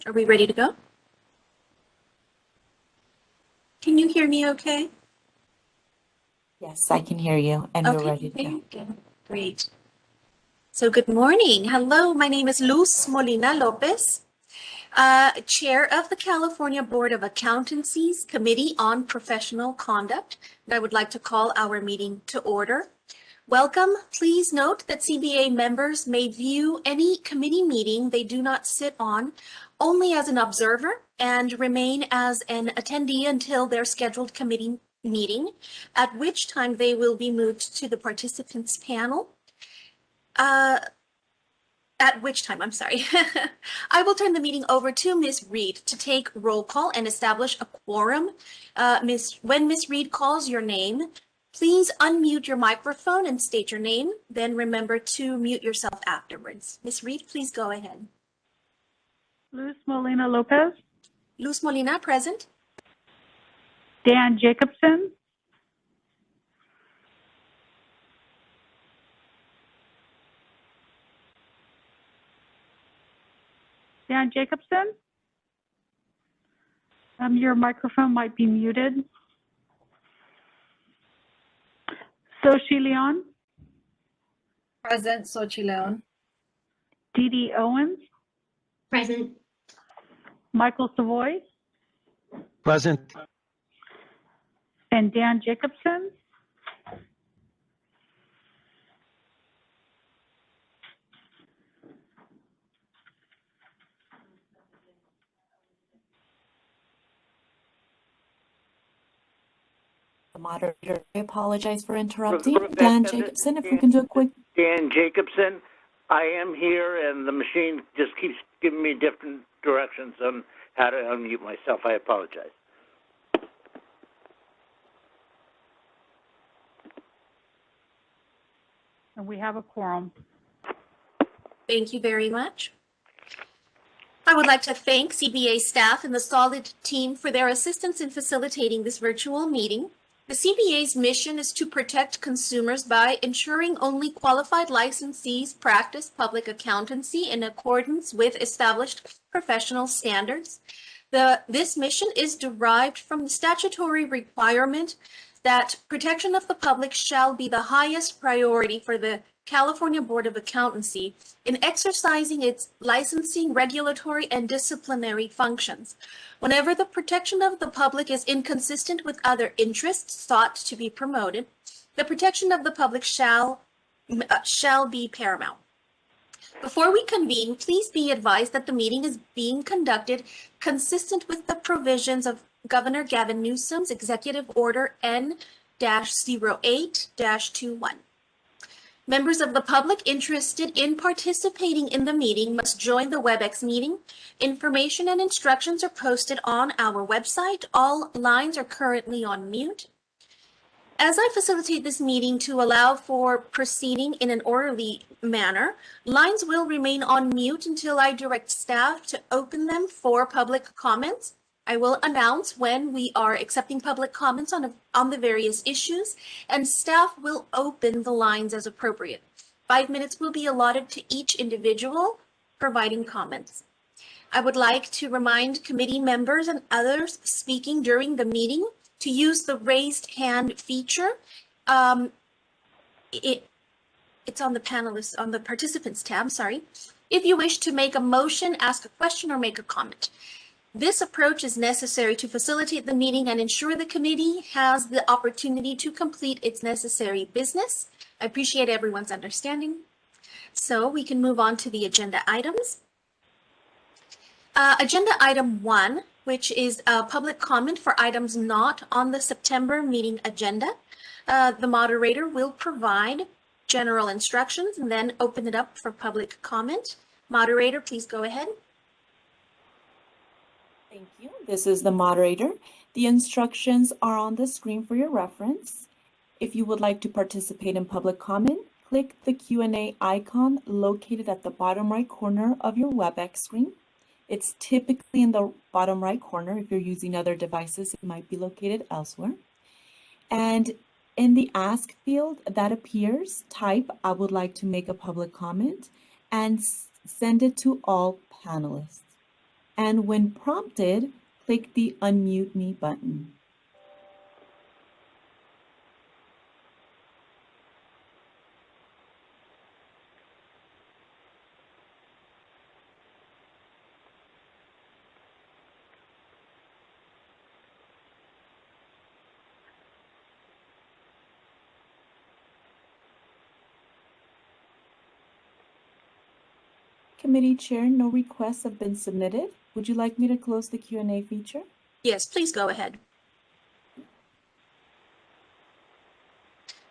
Are we ready to go? Can you hear me okay? Yes, I can hear you, and we're ready to go. Very good. Great. So good morning. Hello, my name is Luz Molina Lopez, Chair of the California Board of Accountancies Committee on Professional Conduct. And I would like to call our meeting to order. Welcome. Please note that CBA members may view any committee meeting they do not sit on only as an observer and remain as an attendee until their scheduled committee meeting, at which time they will be moved to the participants panel. At which time, I'm sorry, I will turn the meeting over to Ms. Reed to take roll call and establish a quorum. When Ms. Reed calls your name, please unmute your microphone and state your name. Then remember to mute yourself afterwards. Ms. Reed, please go ahead. Luz Molina Lopez. Luz Molina, present. Dan Jacobson. Dan Jacobson. Your microphone might be muted. Sochi Leon. Present, Sochi Leon. Dee Dee Owens. Present. Michael Savoy. Present. And Dan Jacobson. The moderator, I apologize for interrupting. Dan Jacobson, if we can do a quick... Dan Jacobson, I am here, and the machine just keeps giving me different directions on how to unmute myself. I apologize. And we have a quorum. Thank you very much. I would like to thank CBA staff and the Solid team for their assistance in facilitating this virtual meeting. The CBA's mission is to protect consumers by ensuring only qualified licensees practice public accountancy in accordance with established professional standards. This mission is derived from the statutory requirement that protection of the public shall be the highest priority for the California Board of Accountancy in exercising its licensing, regulatory, and disciplinary functions. Whenever the protection of the public is inconsistent with other interests sought to be promoted, the protection of the public shall be paramount. Before we convene, please be advised that the meeting is being conducted consistent with the provisions of Governor Gavin Newsom's Executive Order N-08-21. Members of the public interested in participating in the meeting must join the WebEx meeting. Information and instructions are posted on our website. All lines are currently on mute. As I facilitate this meeting to allow for proceeding in an orderly manner, lines will remain on mute until I direct staff to open them for public comments. I will announce when we are accepting public comments on the various issues, and staff will open the lines as appropriate. 5 minutes will be allotted to each individual providing comments. I would like to remind committee members and others speaking during the meeting to use the raised hand feature. It's on the panelists, on the participants tab, sorry. If you wish to make a motion, ask a question, or make a comment. This approach is necessary to facilitate the meeting and ensure the committee has the opportunity to complete its necessary business. I appreciate everyone's understanding. So we can move on to the agenda items. Agenda item 1, which is a public comment for items not on the September meeting agenda. The moderator will provide general instructions and then open it up for public comment. Moderator, please go ahead. Thank you. This is the moderator. The instructions are on the screen for your reference. If you would like to participate in public comment, click the Q&A icon located at the bottom right corner of your WebEx screen. It's typically in the bottom right corner. If you're using other devices, it might be located elsewhere. And in the ask field that appears, type, I would like to make a public comment, and send it to all panelists. and when prompted, click the Unmute Me button. Committee Chair, no requests have been submitted. Would you like me to close the Q&A feature? Yes, please go ahead.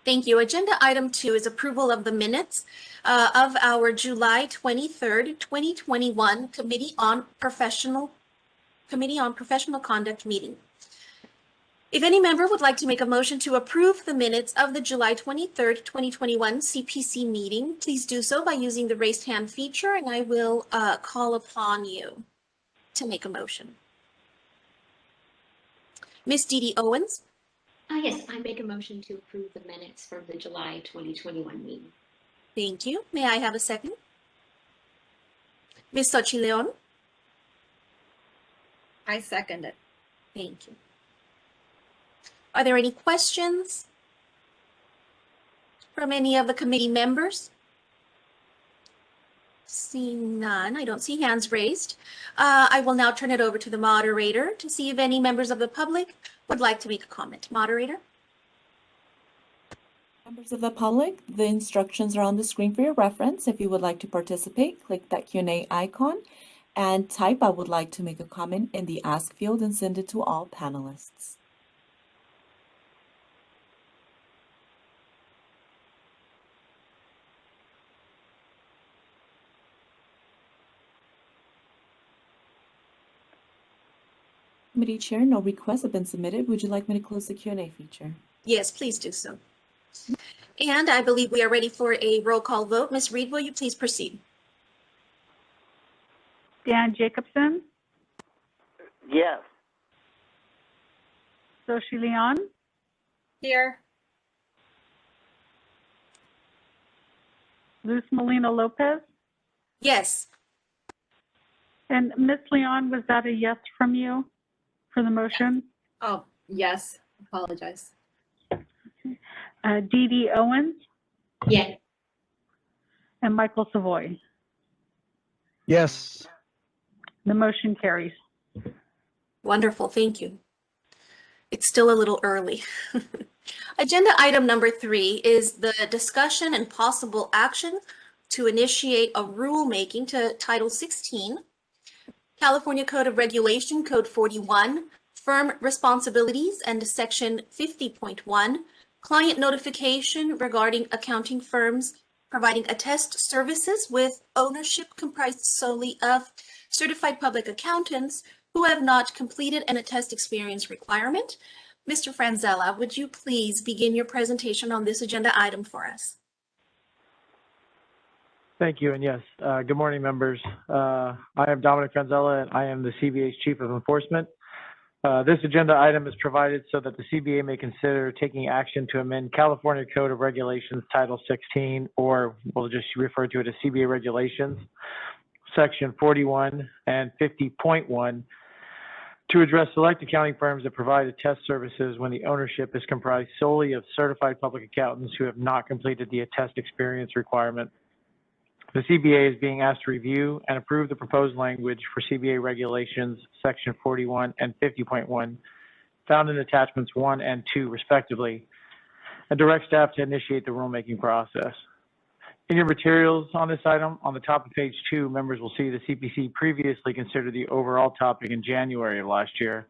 Thank you. Agenda item 2 is approval of the minutes of our July 23rd, 2021 Committee on Professional Conduct meeting. If any member would like to make a motion to approve the minutes of the July 23rd, 2021 CPC meeting, please do so by using the raised hand feature, and I will call upon you to make a motion. Ms. Dee Owens? Yes, I make a motion to approve the minutes from the July 2021 meeting. Thank you. May I have a second? Ms. Sochi Leon? I second it. Thank you. Are there any questions from any of the committee members? Seeing none, I don't see hands raised. I will now turn it over to the moderator to see if any members of the public would like to make a comment. Moderator? Members of the public, the instructions are on the screen for your reference. If you would like to participate, click that Q&A icon and type "I would like to make a comment" in the Ask field and send it to all panelists. Committee Chair, no requests have been submitted. Would you like me to close the Q&A feature? Yes, please do so. And I believe we are ready for a roll call vote. Ms. Reed, will you please proceed? Dan Jacobson, Yes. Sochi Leon, Here. Luz Molina Lopez, Yes. and Ms. Leon, was that a yes from you for the motion? Oh, yes. Apologize. Dee Owens Yeah. and Michael Savoy. Yes. The motion carries. Wonderful, thank you. It's still a little early. Agenda item number 3 is the discussion and possible action to initiate a rulemaking to Title 16, California Code of Regulation, Code 41, Firm Responsibilities, and Section 50.1, Client Notification regarding accounting firms providing attest services with ownership comprised solely of certified public accountants who have not completed an attest experience requirement. Mr. Franzella, would you please begin your presentation on this agenda item for us? Thank you, and yes, good morning, members. I am Dominic Franzella, and I am the CBA's Chief of Enforcement. This agenda item is provided so that the CBA may consider taking action to amend California Code of Regulations Title 16, or we'll just refer to it as Cba Regulations Section 41 and 50.1, to address select accounting firms that provide attest services when the ownership is comprised solely of certified public accountants who have not completed the attest experience requirement. The CBA is being asked to review and approve the proposed language for CBA Regulations Section 41 and 50.1, found in attachments 1 and 2 respectively, and direct staff to initiate the rulemaking process. In your materials on this item, on the top of page 2, members will see the CPC previously considered the overall topic in January of last year.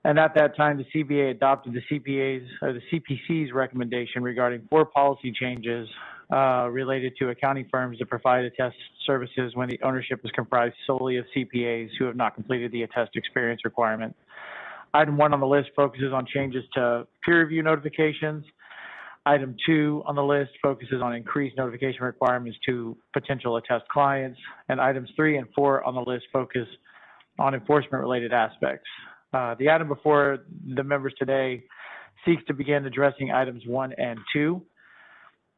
And at that time, the CBA adopted the CPC's recommendation regarding 4 policy changes related to accounting firms that provide attest services when the ownership is comprised solely of CPAs who have not completed the attest experience requirement. Item 1 on the list focuses on changes to peer review notifications. Item 2 on the list focuses on increased notification requirements to potential attest clients. And items 3 and 4 on the list focus on enforcement-related aspects. The item before the members today seeks to begin addressing items 1 and 2.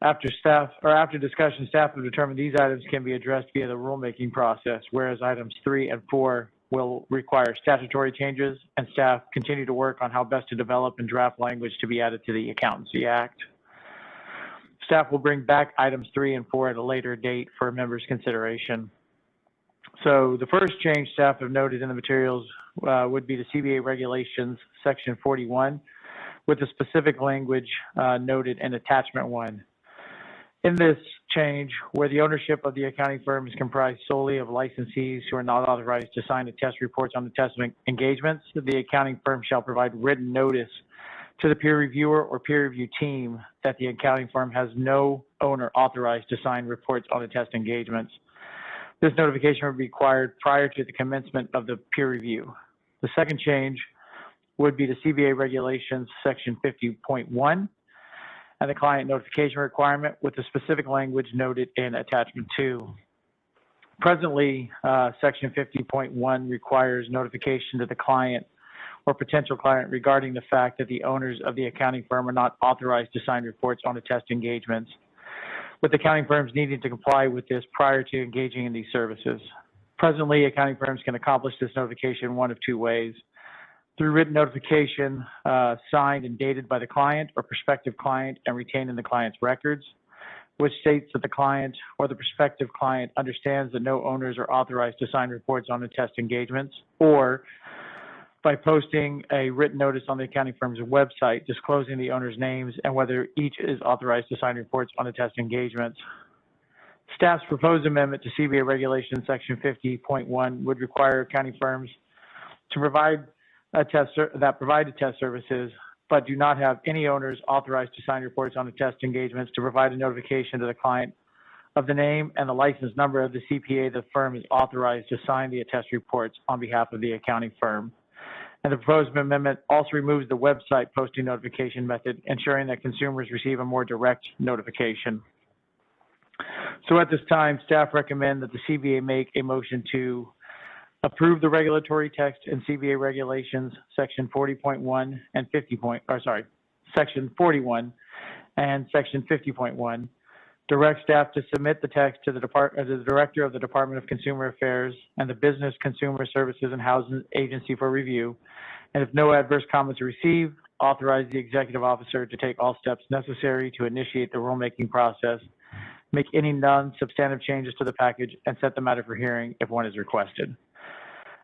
After discussion, staff have determined these items can be addressed via the rulemaking process, whereas items 3 and 4 will require statutory changes, and staff continue to work on how best to develop and draft language to be added to the Accountancy Act. Staff will bring back items 3 and 4 at a later date for members' consideration. So the first change staff have noted in the materials would be the Cba Regulations Section 41, with the specific language noted in Attachment 1. In this change, where the ownership of the accounting firm is comprised solely of licensees who are not authorized to sign attest reports on attesting engagements, the accounting firm shall provide written notice to the peer reviewer or peer review team that the accounting firm has no owner authorized to sign reports on attest engagements. This notification would be required prior to the commencement of the peer review. The second change would be the Cba Regulations Section 50.1 and the client notification requirement with the specific language noted in Attachment 2. Presently, Section 50.1 requires notification to the client or potential client regarding the fact that the owners of the accounting firm are not authorized to sign reports on attest engagements, with accounting firms needing to comply with this prior to engaging in these services. Presently, accounting firms can accomplish this notification one of two ways: through written notification signed and dated by the client or prospective client and retained in the client's records, which states that the client or the prospective client understands that no owners are authorized to sign reports on attest engagements, or by posting a written notice on the accounting firm's website disclosing the owner's names and whether each is authorized to sign reports on attest engagements. Staff's proposed amendment to Cba Regulations Section 50.1 would require accounting firms to provide attest services, but do not have any owners authorized to sign reports on attest engagements to provide a notification to the client of the name and the license number of the CPA the firm is authorized to sign the attest reports on behalf of the accounting firm. And the proposed amendment also removes the website posting notification method, ensuring that consumers receive a more direct notification. So at this time, staff recommend that the CBA make a motion to approve the regulatory text in CBA Regulations Section 40.1 and Section 41 and Section 50.1. Direct staff to submit the text to the Director of the Department of Consumer Affairs and the Business Consumer Services and Housing Agency for review. And if no adverse comments are received, authorize the executive officer to take all steps necessary to initiate the rulemaking process, make any non-substantive changes to the package, and set the matter for hearing if one is requested.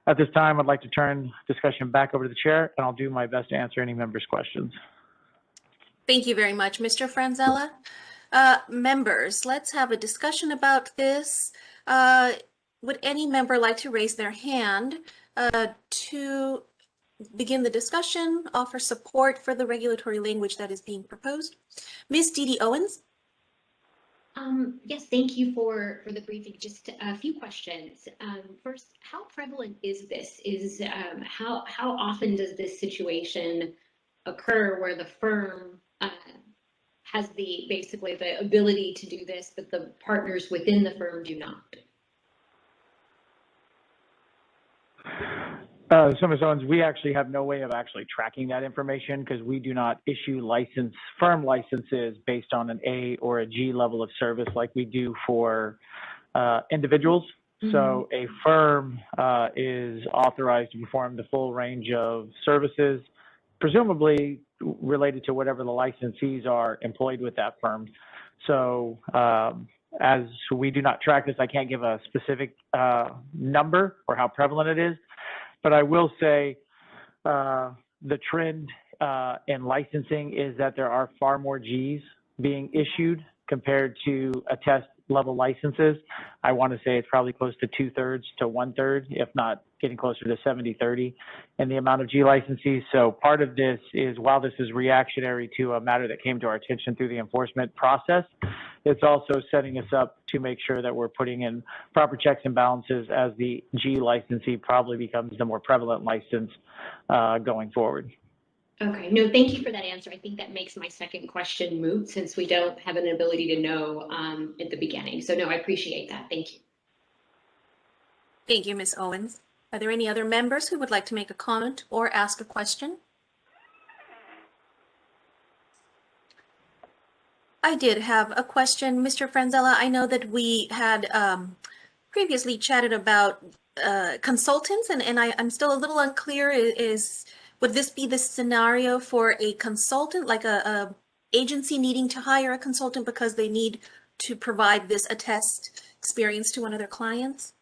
At this time, I'd like to turn discussion back over to the chair, and I'll do my best to answer any members' questions. Thank you very much, Mr. Franzella. Members, let's have a discussion about this. Would any member like to raise their hand to begin the discussion, offer support for the regulatory language that is being proposed? Ms. Dee Dee Owens? Yes, thank you for the briefing. Just a few questions. First, how prevalent is this? How often does this situation occur where the firm has basically the ability to do this, but the partners within the firm do not? So Ms. Owens, we actually have no way of actually tracking that information because we do not issue firm licenses based on an A or a G level of service like we do for individuals. Mm-hmm. So a firm is authorized to perform the full range of services, presumably related to whatever the licensees are employed with that firm. So as we do not track this, I can't give a specific number or how prevalent it is. But I will say the trend in licensing is that there are far more Gs being issued compared to attest level licenses. I want to say it's probably close to 2/3 to 1/3, if not getting closer to 70-30 in the amount of G licensees. So part of this is, while this is reactionary to a matter that came to our attention through the enforcement process, it's also setting us up to make sure that we're putting in proper checks and balances as the G licensee probably becomes the more prevalent license going forward. Okay, no, thank you for that answer. I think that makes my second question moot since we don't have an ability to know at the beginning. So no, I appreciate that. Thank you. Thank you, Ms. Owens. Are there any other members who would like to make a comment or ask a question? I did have a question, Mr. Franzella. I know that we had previously chatted about consultants, and I'm still a little unclear. Would this be the scenario for a consultant, like a agency needing to hire a consultant because they need to provide this attest experience to one of their clients?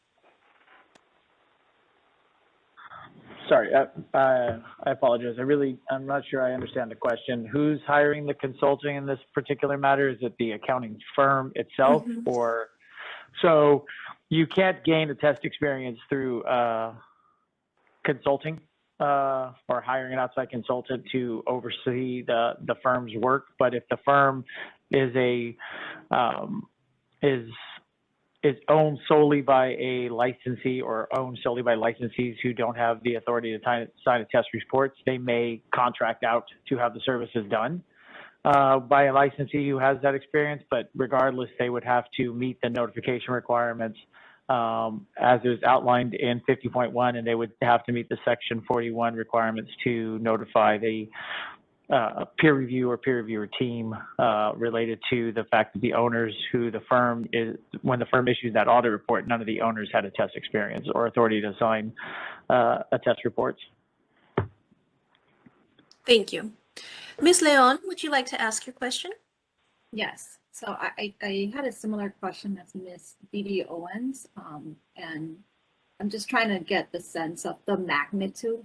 Sorry, I apologize. I'm not sure I understand the question. Who's hiring the consulting in this particular matter? Is it the accounting firm itself, Mhm. or so you can't gain a test experience through consulting or hiring an outside consultant to oversee the firm's work. But if the firm is is owned solely by a licensee or owned solely by licensees who don't have the authority to sign a test reports, they may contract out to have the services done by a licensee who has that experience. But regardless, they would have to meet the notification requirements as is outlined in 50.1, and they would have to meet the Section 41 requirements to notify the peer review or peer reviewer team related to the fact that the owners who the firm is, when the firm issues that audit report, none of the owners had a test experience or authority to sign attest reports. Thank you. Ms. Leon, would you like to ask your question? Yes. So I had a similar question as Ms. Dee Owens, and I'm just trying to get the sense of the magnitude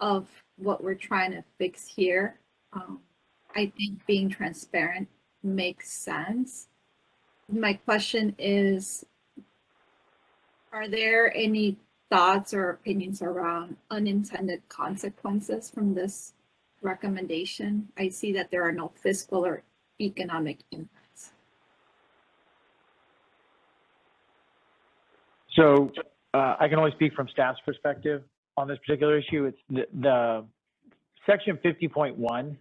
of what we're trying to fix here. I think being transparent makes sense. My question is, are there any thoughts or opinions around unintended consequences from this recommendation? I see that there are no fiscal or economic impacts. So I can only speak from staff's perspective on this particular issue. It's the Section 50.1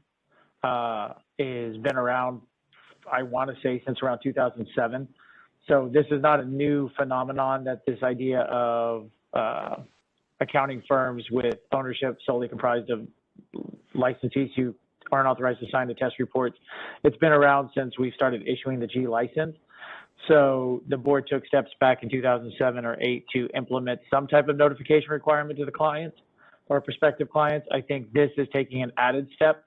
has been around, I want to say, since around 2007. So this is not a new phenomenon, that this idea of accounting firms with ownership solely comprised of licensees who aren't authorized to sign the test reports. It's been around since we started issuing the G license. So the board took steps back in 2007 or 8 to implement some type of notification requirement to the clients or prospective clients. I think this is taking an added step,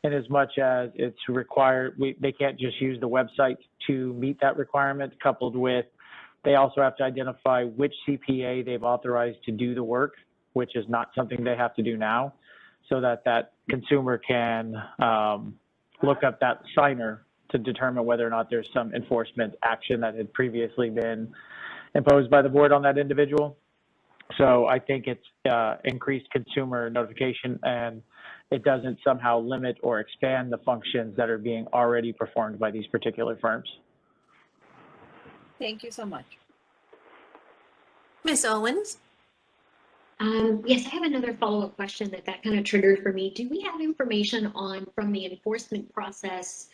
in as much as it's required. They can't just use the website to meet that requirement, coupled with they also have to identify which CPA they've authorized to do the work, which is not something they have to do now, so that that consumer can look up that signer to determine whether or not there's some enforcement action that had previously been imposed by the board on that individual. So I think it's increased consumer notification, and it doesn't somehow limit or expand the functions that are being already performed by these particular firms. Thank you so much. Ms. Owens? Yes, I have another follow-up question that kind of triggered for me. Do we have information on, from the enforcement process,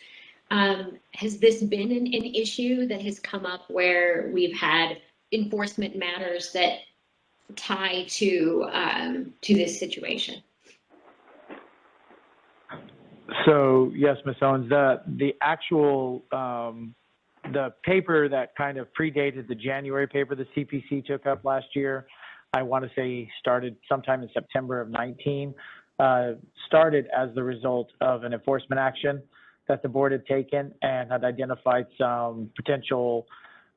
has this been an issue that has come up where we've had enforcement matters that tie to this situation? So yes, Ms. Owens, the actual the paper that kind of predated the January paper the CPC took up last year, I want to say started sometime in September of 19, started as the result of an enforcement action that the board had taken and had identified some potential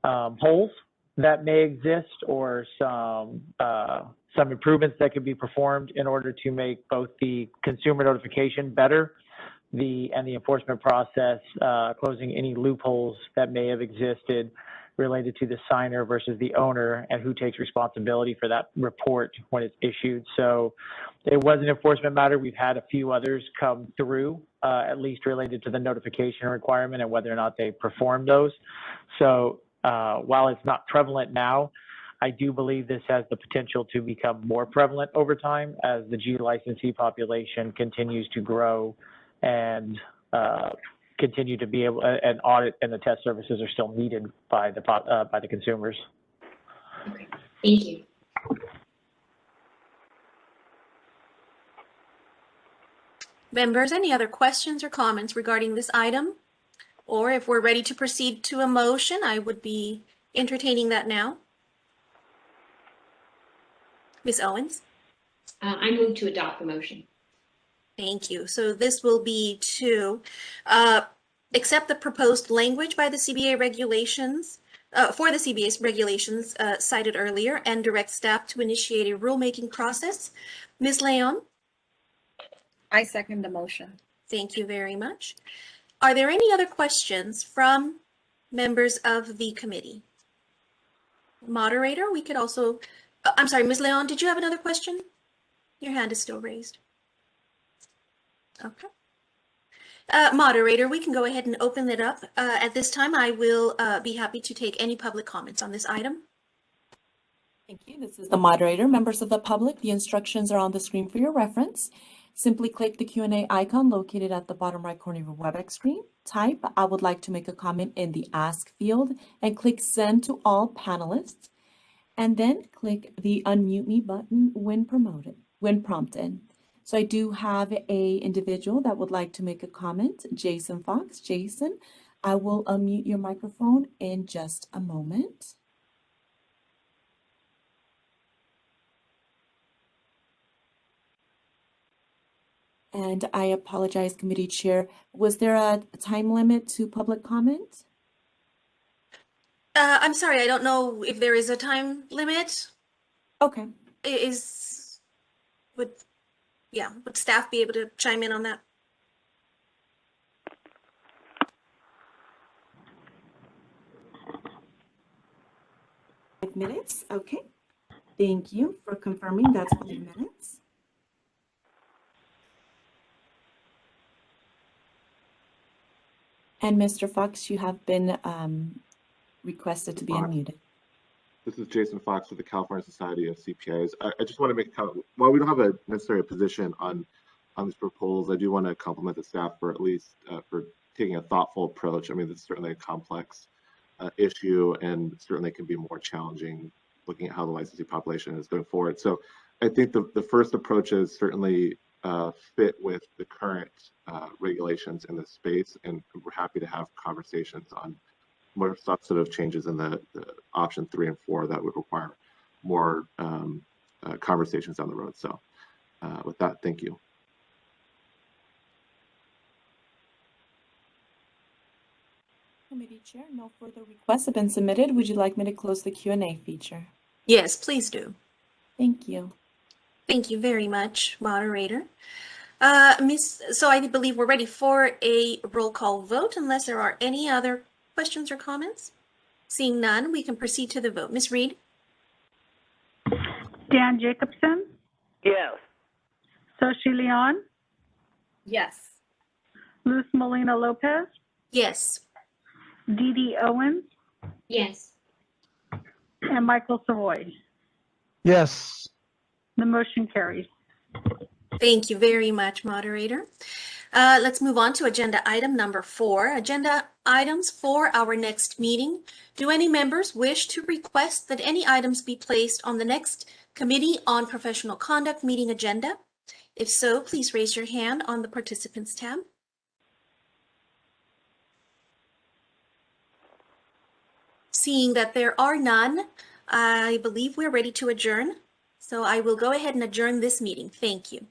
holes that may exist, or some improvements that could be performed in order to make both the consumer notification better, and the enforcement process, closing any loopholes that may have existed related to the signer versus the owner, and who takes responsibility for that report when it's issued. So it was an enforcement matter. We've had a few others come through, at least related to the notification requirement and whether or not they perform those. So while it's not prevalent now, I do believe this has the potential to become more prevalent over time as the G licensee population continues to grow and continue to be able, and audit and the test services are still needed by the consumers. Okay, thank you. Members, any other questions or comments regarding this item? Or if we're ready to proceed to a motion, I would be entertaining that now. Ms. Owens? I move to adopt the motion. Thank you. So this will be to accept the proposed language by the CBA regulations, for the CBA regulations cited earlier, and direct staff to initiate a rulemaking process. Ms. Leon? I second the motion. Thank you very much. Are there any other questions from members of the committee? Moderator, we could also, I'm sorry, Ms. Leon, did you have another question? Your hand is still raised. Okay. Moderator, we can go ahead and open it up. At this time, I will be happy to take any public comments on this item. Thank you. This is the moderator. Members of the public, the instructions are on the screen for your reference. Simply click the Q&A icon located at the bottom right corner of your WebEx screen. Type, I would like to make a comment in the Ask field and click Send to all panelists. And then click the Unmute Me button when prompted. So I do have a individual that would like to make a comment, Jason Fox. Jason, I will unmute your microphone in just a moment. And I apologize, committee chair. Was there a time limit to public comment? I'm sorry, I don't know if there is a time limit. Okay. Would staff be able to chime in on that? Minutes, okay. Thank you for confirming that's 5 minutes. And Mr. Fox, you have been requested to be unmuted. This is Jason Fox with the California Society of CPAs. I just want to make a comment. While we don't have a necessary position on this proposal, I do want to compliment the staff for at least for taking a thoughtful approach. I mean, this is certainly a complex issue and certainly can be more challenging looking at how the licensee population is going forward. So I think the first approaches certainly fit with the current regulations in this space, and we're happy to have conversations on more substantive changes in the option 3 and 4 that would require more conversations down the road. So with that, thank you. Committee chair, no further requests have been submitted. Would you like me to close the Q&A feature? Yes, please do. Thank you. Thank you very much, moderator. So I believe we're ready for a roll call vote unless there are any other questions or comments. Seeing none, we can proceed to the vote. Ms. Reed? Dan Jacobson, Yes. Soshi Leon, Yes. Luz Molina Lopez, Yes. Dee Dee Owens, Yes. and Michael Savoy. Yes. The motion carries. Thank you very much, moderator. Let's move on to agenda item number 4. Agenda items for our next meeting. Do any members wish to request that any items be placed on the next Committee on Professional Conduct meeting agenda? If so, please raise your hand on the Participants tab. Seeing that there are none, I believe we're ready to adjourn. So I will go ahead and adjourn this meeting. Thank you.